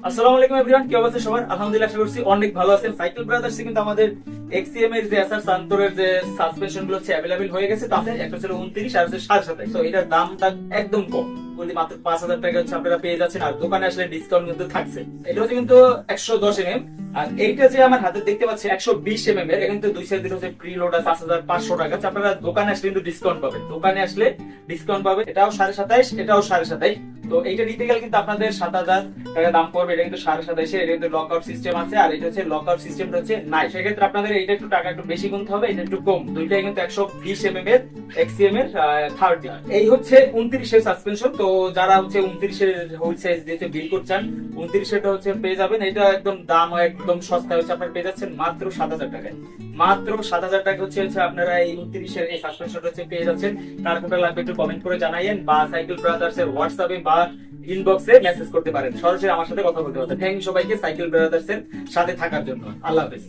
আসসালামু আলাইকুম এভরিওয়ান, কি অবস্থা সবার? আলহামদুলিল্লাহ, আশা করছি অনেক ভালো আছেন। সাইকেল ব্রাদার্সে কিন্তু আমাদের এক্সিএম এর যে এসআর সান্তোরের যে সাসপেনশন গুলো হচ্ছে अवेलेबल হয়ে গেছে। তাতে একটা হচ্ছে 29 আর হচ্ছে 27। তো এটার দামটা একদম কম, বলতে মাত্র 5000 টাকা হচ্ছে আপনারা পেয়ে যাচ্ছেন। আর দোকানে আসলে ডিসকাউন্ট কিন্তু থাকছে। এটা হচ্ছে কিন্তু 110 এমএম। আর এইটা যে আমার হাতে দেখতে পাচ্ছি 120 এমএম এর, কিন্তু দুই সাইড হচ্ছে প্রিলোড আছে 5500 টাকা। আপনারা দোকানে আসলে কিন্তু ডিসকাউন্ট পাবেন, দোকানে আসলে ডিসকাউন্ট পাবেন। এটাও 27.5, এটাও 27.5। তো এইটা নিতে গেলে কিন্তু আপনাদের 7000 টাকা দাম পড়বে। এটা কিন্তু 27.5 এর, এটা কিন্তু লকআউট সিস্টেম আছে। আর এটা হচ্ছে লকআউট সিস্টেমটা হচ্ছে নাই, সেক্ষেত্রে আপনাদের এইটা একটু টাকা একটু বেশি গুনতে হবে, এটা একটু কম। দুইটাই কিন্তু 120 এমএম এর, এক্সিএম এর 30। এই হচ্ছে 29 এর সাসপেনশন। তো যারা হচ্ছে 29 এর হুইল সাইজ দিয়ে বিল করছেন, 29 এরটা হচ্ছে পেয়ে যাবেন। এটা একদম দাম একদম সস্তা হচ্ছে, আপনারা পেয়ে যাচ্ছেন মাত্র 7000 টাকায়। মাত্র 7000 টাকা হচ্ছে আপনারা এই 29 এর এই সাসপেনশনটা হচ্ছে পেয়ে যাচ্ছেন। কার কোনটা লাগবে একটু কমেন্ট করে জানাইয়েন, বা সাইকেল ব্রাদার্স এর হোয়াটসঅ্যাপে বা ইনবক্সে মেসেজ করতে পারেন, সরাসরি আমার সাথে কথা বলতে পারেন। থ্যাংক ইউ সবাইকে সাইকেল ব্রাদার্স এর সাথে থাকার জন্য। আল্লাহ হাফেজ।